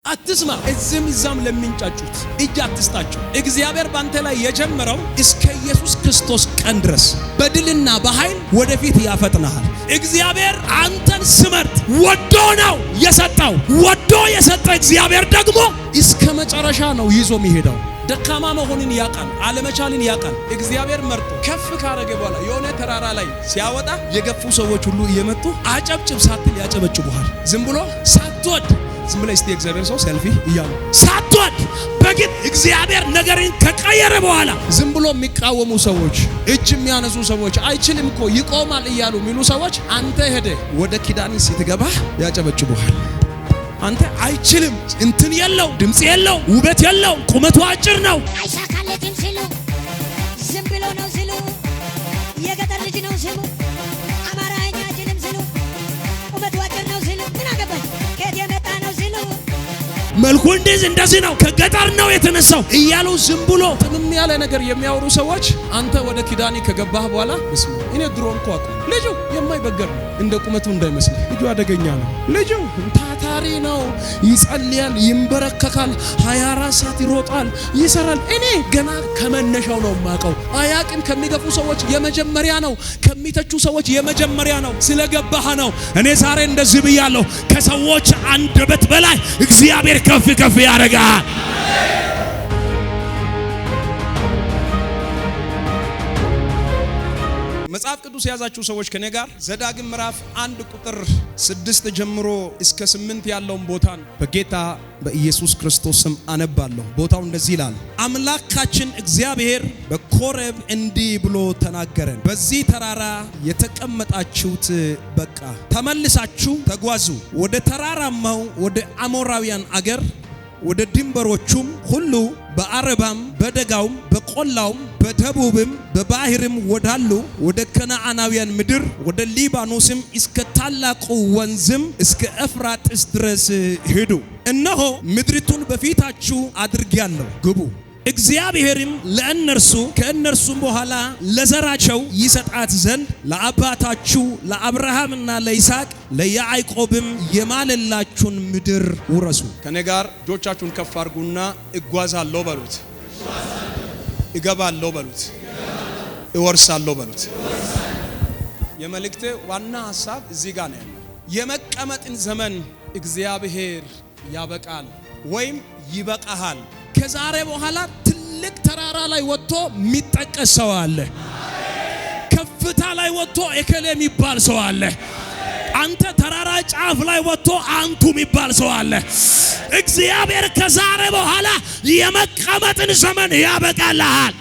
አትስማ እዝም ይዛም ለምንጫጩት እጅ አትስጣቸው። እግዚአብሔር ባንተ ላይ የጀመረው እስከ ኢየሱስ ክርስቶስ ቀን ድረስ በድልና በኃይል ወደፊት ያፈጥናል። እግዚአብሔር አንተን ስመርጥ ወዶ ነው የሰጠው። ወዶ የሰጠ እግዚአብሔር ደግሞ እስከ መጨረሻ ነው ይዞ የሚሄደው። ደካማ መሆንን ያቃል፣ አለመቻልን ያቃል። እግዚአብሔር መርጦ ከፍ ካረገ በኋላ የሆነ ተራራ ላይ ሲያወጣ የገፉ ሰዎች ሁሉ እየመጡ አጨብጭብ ሳትል ያጨበጭቡሃል። ዝም ብሎ ሳትወድ ዝም ብለ እስቲ እግዚአብሔር ሰው ሰልፊ እያሉ ሳትወድ በግድ እግዚአብሔር ነገርን ከቀየረ በኋላ ዝም ብሎ የሚቃወሙ ሰዎች፣ እጅ የሚያነሱ ሰዎች፣ አይችልም እኮ ይቆማል እያሉ የሚሉ ሰዎች አንተ ሄደ ወደ ኪዳን ስትገባ ያጨበጭቡሃል። አንተ አይችልም፣ እንትን የለው፣ ድምጽ የለው፣ ውበት የለው፣ ቁመቱ አጭር ነው፣ አይሳካለትም ሲሉ ዝም ብሎ ነው ሲሉ የገጠር ልጅ ነው ሲሉ አማርኛ አይችልም ሲሉ ቁመቱ አጭር ነው ሲሉ ምን አገባኝ ከየት የመጣ ነው ሲሉ መልኩ እንደዚህ ነው ከገጠር ነው የተነሳው እያሉ ዝም ብሎ ጥምም ያለ ነገር የሚያወሩ ሰዎች አንተ ወደ ኪዳኒ ከገባህ በኋላ በስሙ እኔ ድሮን ቋቁ ልጁ የማይበገር ነው፣ እንደ ቁመቱ እንዳይመስል ልጁ አደገኛ ነው፣ ልጁ ታታሪ ነው፣ ይጸልያል፣ ይንበረከካል፣ 24 ሰዓት ይሮጣል፣ ይሰራል። እኔ ገና ከመነሻው ነው ማቀው። አያቅም ከሚገፉ ሰዎች የመጀመሪያ ነው፣ ከሚተቹ ሰዎች የመጀመሪያ ነው። ስለገባህ ነው እኔ ዛሬ እንደዚህ ብያለሁ። ከሰዎች አንደበት በላይ እግዚአብሔር ከፍ ከፍ ያደርጋል። መጽሐፍ ቅዱስ የያዛችሁ ሰዎች ከኔ ጋር ዘዳግም ምዕራፍ 1 ቁጥር 6 ጀምሮ እስከ 8 ያለውን ቦታን በጌታ በኢየሱስ ክርስቶስ ስም አነባለሁ። ቦታው እንደዚህ ይላል። አምላካችን እግዚአብሔር በኮሬብ እንዲህ ብሎ ተናገረን። በዚህ ተራራ የተቀመጣችሁት በቃ ተመልሳችሁ ተጓዙ፣ ወደ ተራራማው ወደ አሞራውያን አገር ወደ ድንበሮቹም ሁሉ በአረባም በደጋውም በቆላውም በደቡብም በባህርም ወዳሉ ወደ ከነዓናውያን ምድር ወደ ሊባኖስም እስከ ታላቁ ወንዝም እስከ ኤፍራጥስ ድረስ ሄዱ። እነሆ ምድሪቱን በፊታችሁ አድርጌአለሁ፣ ግቡ። እግዚአብሔርም ለእነርሱ ከእነርሱም በኋላ ለዘራቸው ይሰጣት ዘንድ ለአባታችሁ ለአብርሃምና ለይስሐቅ ለያዕቆብም የማለላችሁን ምድር ውረሱ። ከኔ ጋር እጆቻችሁን ከፍ አድርጉና እጓዛለሁ በሉት፣ እገባለሁ በሉት፣ እወርሳለሁ በሉት። የመልእክቴ ዋና ሐሳብ እዚህ ጋር ነው ያለው። የመቀመጥን ዘመን እግዚአብሔር ያበቃል ወይም ይበቃሃል። ከዛሬ በኋላ ትልቅ ተራራ ላይ ወጥቶ የሚጠቀስ ሰው አለ። ከፍታ ላይ ወጥቶ እከሌ የሚባል ሰው አለ። አንተ ተራራ ጫፍ ላይ ወጥቶ አንቱ የሚባል ሰው አለ። እግዚአብሔር ከዛሬ በኋላ የመቀመጥን ዘመን ያበቃልሃል።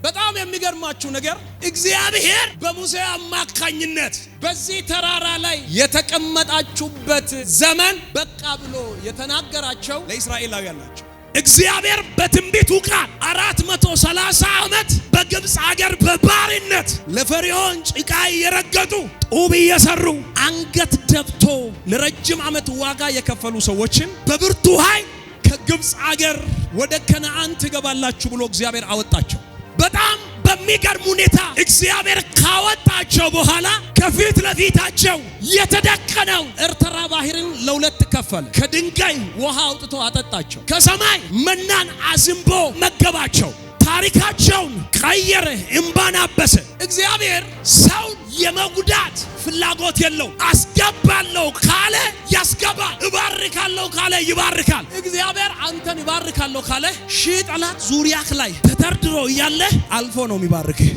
በጣም የሚገርማችሁ ነገር እግዚአብሔር በሙሴ አማካኝነት በዚህ ተራራ ላይ የተቀመጣችሁበት ዘመን በቃ ብሎ የተናገራቸው ለእስራኤላውያን ናቸው። እግዚአብሔር በትንቢቱ ቃል 430 ዓመት በግብፅ አገር በባርነት ለፈርዖን ጭቃ እየረገጡ ጡብ እየሰሩ አንገት ደፍቶ ለረጅም ዓመት ዋጋ የከፈሉ ሰዎችን በብርቱ ኃይል ከግብፅ አገር ወደ ከነዓን ትገባላችሁ ብሎ እግዚአብሔር አወጣቸው። በጣም በሚገርም ሁኔታ እግዚአብሔር ካወጣቸው በኋላ ከፊት ለፊታቸው የተደቀነው ኤርትራ ባህርን ለሁለት ከፈለ። ከድንጋይ ውሃ አውጥቶ አጠጣቸው። ከሰማይ መናን አዝንቦ መገባቸው። ታሪካቸውን ቀየረ፣ እንባን አበሰ። እግዚአብሔር ሰውን የመጉዳት ፍላጎት የለው። አስገባለሁ ካለ ያስገባል፣ እባርካለሁ ካለ ይባርካል። እግዚአብሔር አንተን ይባርካለሁ ካለ ሺህ ጠላት ዙሪያክ ላይ ተደርድሮ እያለ አልፎ ነው የሚባርክህ።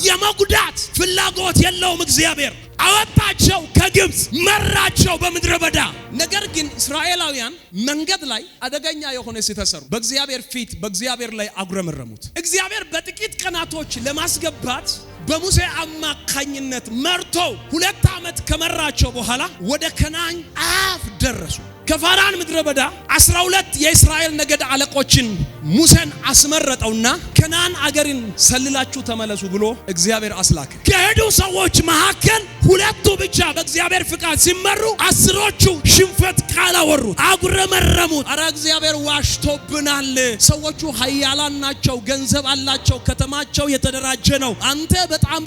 የመጉዳት ፍላጎት የለውም። እግዚአብሔር አወጣቸው ከግብፅ፣ መራቸው በምድረ በዳ። ነገር ግን እስራኤላውያን መንገድ ላይ አደገኛ የሆነ ሲተሰሩ በእግዚአብሔር ፊት በእግዚአብሔር ላይ አጉረመረሙት። እግዚአብሔር በጥቂት ቀናቶች ለማስገባት በሙሴ አማካኝነት መርቶ 2 ዓመት ከመራቸው በኋላ ወደ ከነዓን አፍ ደረሱ። ከፋራን ምድረ በዳ 12 የእስራኤል ነገድ አለቆችን ሙሴን አስመረጠውና ከነዓን አገርን ሰልላችሁ ተመለሱ ብሎ እግዚአብሔር አስላከ። ከሄዱ ሰዎች መካከል 2 ብቻ በእግዚአብሔር ፍቃድ ሲመሩ፣ 10ዎቹ ሽንፈት ቃል አወሩት፣ አጉረመረሙት። አረ እግዚአብሔር ዋሽቶብናል፣ ሰዎቹ ኃያላን ናቸው፣ ገንዘብ አላቸው፣ ከተማቸው የተደራጀ ነው፣ አንተ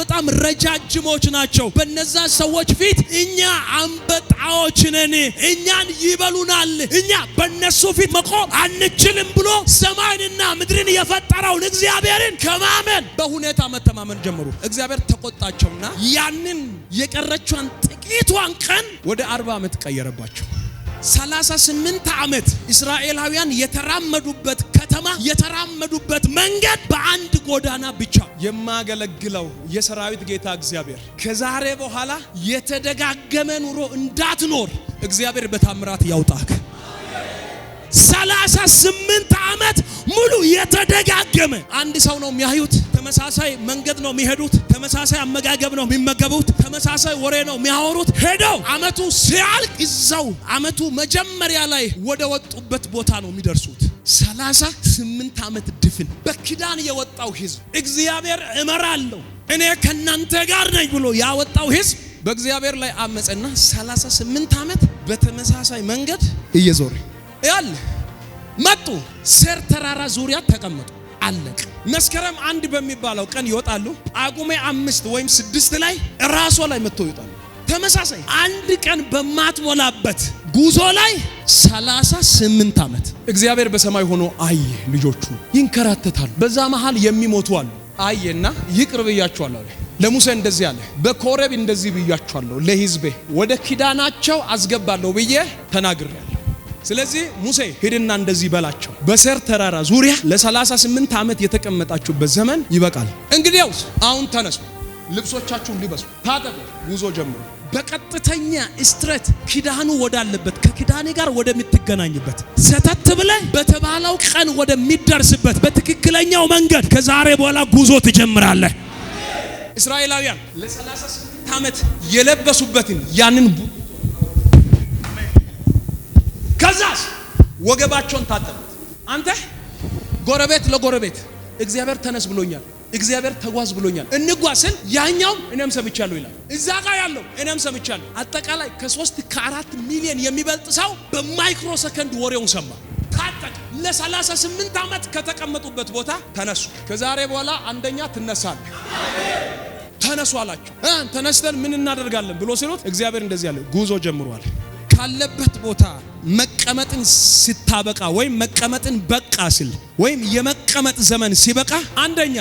በጣም ረጃጅሞች ናቸው። በነዛ ሰዎች ፊት እኛ አንበጣዎች ነን፣ እኛን ይበሉናል፣ እኛ በነሱ ፊት መቆም አንችልም ብሎ ሰማይንና ምድርን የፈጠረውን እግዚአብሔርን ከማመን በሁኔታ መተማመን ጀመሩ። እግዚአብሔር ተቆጣቸውና ያንን የቀረችዋን ጥቂቷን ቀን ወደ 40 ዓመት ቀየረባቸው። 38 ዓመት እስራኤላውያን የተራመዱበት ከተማ የተራመዱበት መንገድ በአንድ ጎዳና ብቻ የማገለግለው የሰራዊት ጌታ እግዚአብሔር ከዛሬ በኋላ የተደጋገመ ኑሮ እንዳትኖር እግዚአብሔር በታምራት ያውጣክ። 38 ዓመት ሙሉ የተደጋገመ አንድ ሰው ነው የሚያዩት፣ ተመሳሳይ መንገድ ነው የሚሄዱት፣ ተመሳሳይ አመጋገብ ነው የሚመገቡት፣ ተመሳሳይ ወሬ ነው የሚያወሩት። ሄደው አመቱ ሲያልቅ እዛው አመቱ መጀመሪያ ላይ ወደ ወጡበት ቦታ ነው የሚደርሱት። 38 ዓመት ድፍን በኪዳን የወጣው ህዝብ እግዚአብሔር እመራለሁ እኔ ከናንተ ጋር ነኝ ብሎ ያወጣው ህዝብ በእግዚአብሔር ላይ አመፀና 38 ዓመት በተመሳሳይ መንገድ እየዞረ ያለ መጡ። ሴር ተራራ ዙሪያ ተቀመጡ። አለቀ። መስከረም 1 በሚባለው ቀን ይወጣሉ። ጳጉሜ 5 ወይም 6 ላይ ራሷ ላይ መጥተው ይወጣሉ። ተመሳሳይ አንድ ቀን በማትሞላበት ጉዞ ላይ 38 ዓመት እግዚአብሔር በሰማይ ሆኖ አየ። ልጆቹ ይንከራተታሉ። በዛ መሃል የሚሞቱ አሉ። አየና ይቅር ብያቸዋለሁ። ለሙሴ እንደዚህ አለ፣ በኮሬብ እንደዚህ ብያቸዋለሁ፣ ለህዝቤ ወደ ኪዳናቸው አስገባለሁ ብዬ ተናግሬያለሁ። ስለዚህ ሙሴ ሄድና እንደዚህ በላቸው፣ በሴር ተራራ ዙሪያ ለ38 ዓመት የተቀመጣችሁበት ዘመን ይበቃል። እንግዲያውስ አሁን ተነሱ፣ ልብሶቻችሁን ልበሱ፣ ታጠቁ፣ ጉዞ ጀምሩ። በቀጥተኛ ስትሬት ኪዳኑ ወዳለበት ከኪዳኔ ጋር ወደምትገናኝበት ዘተት ብለህ በተባለው ቀን ወደሚደርስበት በትክክለኛው መንገድ ከዛሬ በኋላ ጉዞ ትጀምራለህ። እስራኤላውያን ለ38 ዓመት የለበሱበትን ያንን ከዛስ ወገባቸውን ታጠቁት። አንተ ጎረቤት ለጎረቤት እግዚአብሔር ተነስ ብሎኛል፣ እግዚአብሔር ተጓዝ ብሎኛል፣ እንጓዝን ያኛው እኔም ሰምቻለሁ ይላል። እዛ ጋር ያለው እኔም ሰምቻለሁ። አጠቃላይ ከ3 ከ4 ሚሊዮን የሚበልጥ ሰው በማይክሮ ሰከንድ ወሬውን ሰማ። ታጠቅ። ለ38 ዓመት ከተቀመጡበት ቦታ ተነሱ። ከዛሬ በኋላ አንደኛ ትነሳለህ። ተነሱ አላቸው። ተነስተን ምን እናደርጋለን ብሎ ሲሉት እግዚአብሔር እንደዚህ ያለ ጉዞ ጀምሯል። ካለበት ቦታ መቀመጥን ሲታበቃ ወይም መቀመጥን በቃ ሲል ወይም የመቀመጥ ዘመን ሲበቃ አንደኛ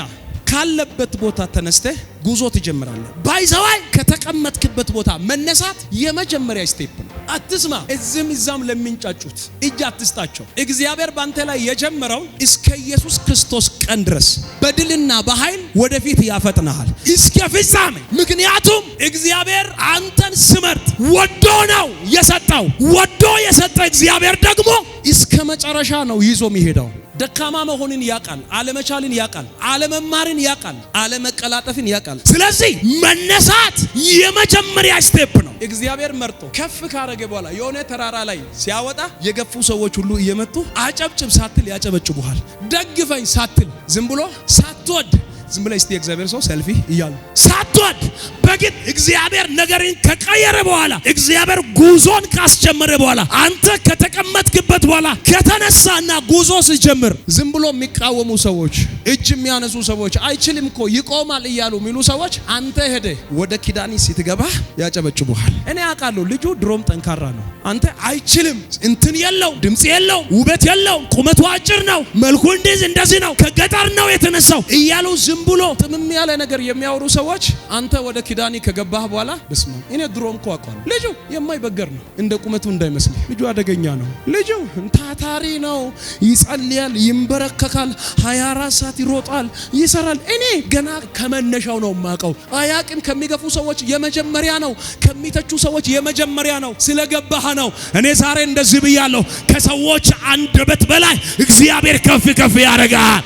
ካለበት ቦታ ተነስተ ጉዞ ትጀምራለህ። ባይዘዋይ ከተቀመጥክበት ቦታ መነሳት የመጀመሪያ ስቴፕ ነው። አትስማ። እዛም ለሚንጫጩት እጅ አትስጣቸው። እግዚአብሔር ባንተ ላይ የጀመረው እስከ ኢየሱስ ክርስቶስ ቀን ድረስ በድልና በኃይል ወደፊት ያፈጥናል እስከ ፍጻሜ። ምክንያቱም እግዚአብሔር አንተን ስመርጥ ወዶ ነው የሰጠው። ወዶ የሰጠ እግዚአብሔር ደግሞ እስከ መጨረሻ ነው ይዞ የሚሄደው። ደካማ መሆንን ያቃል፣ አለመቻልን ያቃል፣ አለመማርን ያቃል፣ አለመቀላጠፍን ያቃል። ስለዚህ መነሳት የመጀመሪያ ስቴፕ ነው። እግዚአብሔር መርጦ ከፍ ካረገ በኋላ የሆነ ተራራ ላይ ሲያወጣ የገፉ ሰዎች ሁሉ እየመጡ አጨብጭብ ሳትል ያጨበጭቡሃል። ደግፈኝ ሳትል ዝም ብሎ ሳትወድ ዝም ብለ እስቲ እግዚአብሔር ሰው ሰልፊ እያሉ ሳትወድ በግድ እግዚአብሔር ነገርን ከቀየረ በኋላ እግዚአብሔር ጉዞን ካስጀመረ በኋላ አንተ ከተቀመጥክበት በኋላ ከተነሳና ጉዞ ሲጀምር ዝም ብሎ የሚቃወሙ ሰዎች፣ እጅ የሚያነሱ ሰዎች፣ አይችልም እኮ ይቆማል እያሉ የሚሉ ሰዎች አንተ ሄደ ወደ ኪዳኒ ስትገባ ያጨበጭቡሃል። እኔ አውቃለሁ ልጁ ድሮም ጠንካራ ነው። አንተ አይችልም፣ እንትን የለው፣ ድምጽ የለው፣ ውበት የለው፣ ቁመቱ አጭር ነው፣ መልኩ እንደዚህ ነው፣ ከገጠር ነው የተነሳው እያሉ ዝም ብሎ ጥምም ያለ ነገር የሚያወሩ ሰዎች አንተ ወደ ኪዳኒ ከገባህ በኋላ በስመ አብ እኔ ድሮም እኮ አውቃለሁ ልጁ የማይበገር ነው፣ እንደ ቁመቱ እንዳይመስል ልጁ አደገኛ ነው፣ ልጁ ታታሪ ነው፣ ይጸልያል፣ ይንበረከካል፣ 24 ሰዓት ይሮጣል፣ ይሰራል። እኔ ገና ከመነሻው ነው የማውቀው። አያቅም ከሚገፉ ሰዎች የመጀመሪያ ነው፣ ከሚተቹ ሰዎች የመጀመሪያ ነው። ስለገባህ ነው እኔ ዛሬ እንደዚህ ብያለሁ። ከሰዎች አንደበት በላይ እግዚአብሔር ከፍ ከፍ ያደርጋል።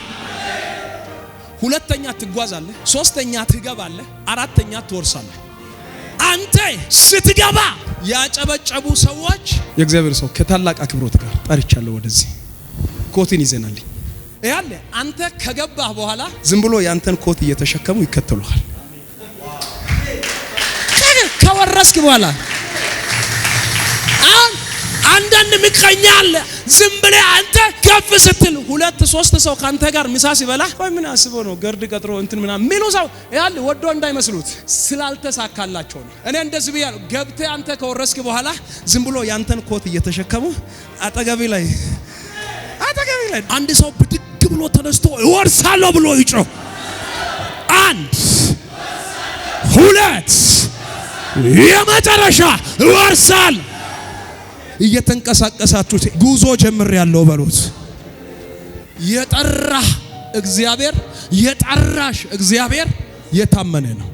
ሁለተኛ ትጓዛለህ፣ ሶስተኛ ትገባለህ፣ አራተኛ ትወርሳለህ። አንተ ስትገባ ያጨበጨቡ ሰዎች የእግዚአብሔር ሰው ከታላቅ አክብሮት ጋር ጠርቻለሁ ወደዚህ ኮትን ይዘናል ያለ አንተ ከገባህ በኋላ ዝም ብሎ ያንተን ኮት እየተሸከሙ ይከተሉሃል። ከወረስክ በኋላ አንዳንድ ምቀኛ አለ ዝም ብለህ አንተ ከፍ ስትል 2-3 ሰው ካንተ ጋር ምሳ ሲበላ ወይ ምን አስቦ ነው ገርድ ቀጥሮ እንትን ምናምን ሚሉ ሰው ያለ ወዶ እንዳይመስሉት ስላልተሳካላቸው ነው። እኔ እንደዚህ ብያለሁ። ገብተህ አንተ ከወረስክ በኋላ ዝም ብሎ ያንተን ኮት እየተሸከሙ አጠገቢ ላይ አንድ ሰው ብድግ ብሎ ተነስቶ እወርሳለሁ ብሎ ይጮህ። 1 2 የመጨረሻ እወርሳል። እየተንቀሳቀሳችሁ ጉዞ ጀምሬያለሁ በሉት። የጠራህ እግዚአብሔር የጠራሽ እግዚአብሔር የታመነ ነው።